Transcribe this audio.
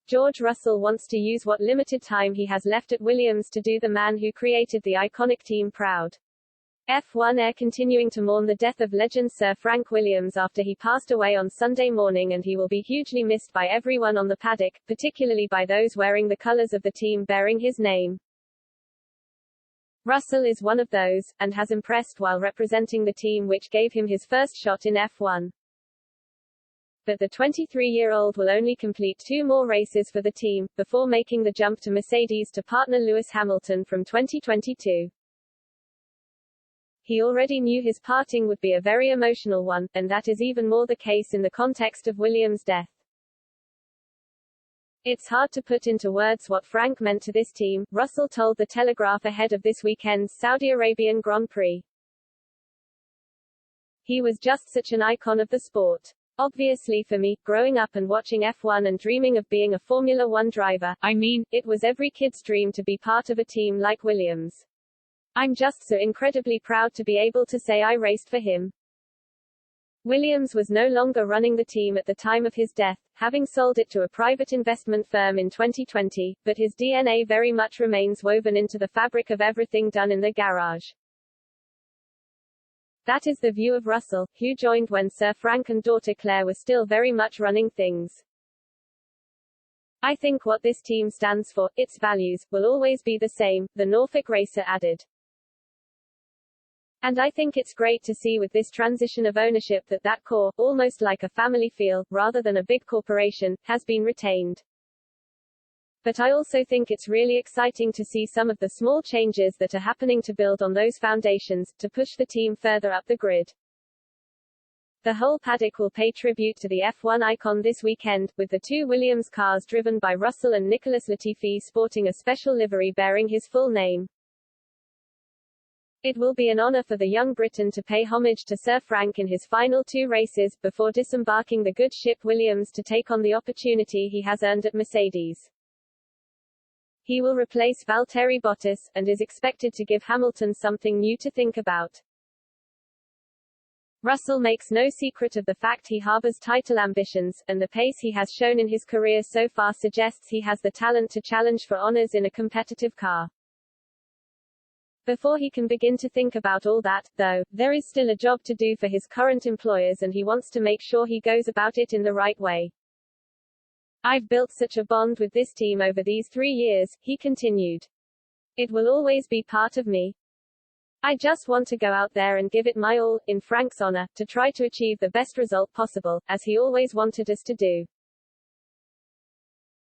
George Russell wants to use what limited time he has left at Williams to do the man who created the iconic team proud. F1 Air continuing to mourn the death of legend Sir Frank Williams after he passed away on Sunday morning, and he will be hugely missed by everyone on the paddock, particularly by those wearing the colours of the team bearing his name. Russell is one of those, and has impressed while representing the team which gave him his first shot in F1. But the 23-year-old will only complete 2 more races for the team, before making the jump to Mercedes to partner Lewis Hamilton from 2022. He already knew his parting would be a very emotional one, and that is even more the case in the context of Williams' death. It's hard to put into words what Frank meant to this team, Russell told The Telegraph ahead of this weekend's Saudi Arabian Grand Prix. He was just such an icon of the sport. Obviously for me, growing up and watching F1 and dreaming of being a Formula One driver, it was every kid's dream to be part of a team like Williams. I'm just so incredibly proud to be able to say I raced for him. Williams was no longer running the team at the time of his death, having sold it to a private investment firm in 2020, but his DNA very much remains woven into the fabric of everything done in the garage. That is the view of Russell, who joined when Sir Frank and daughter Claire were still very much running things. I think what this team stands for, its values, will always be the same, the Norfolk racer added. And I think it's great to see with this transition of ownership that core, almost like a family feel, rather than a big corporation, has been retained. But I also think it's really exciting to see some of the small changes that are happening to build on those foundations, to push the team further up the grid. The whole paddock will pay tribute to the F1 icon this weekend, with the 2 Williams cars driven by Russell and Nicholas Latifi sporting a special livery bearing his full name. It will be an honor for the young Briton to pay homage to Sir Frank in his final 2 races, before disembarking the good ship Williams to take on the opportunity he has earned at Mercedes. He will replace Valtteri Bottas, and is expected to give Hamilton something new to think about. Russell makes no secret of the fact he harbors title ambitions, and the pace he has shown in his career so far suggests he has the talent to challenge for honors in a competitive car. Before he can begin to think about all that, though, there is still a job to do for his current employers, and he wants to make sure he goes about it in the right way. I've built such a bond with this team over these 3 years, he continued. It will always be part of me. I just want to go out there and give it my all, in Frank's honor, to try to achieve the best result possible, as he always wanted us to do.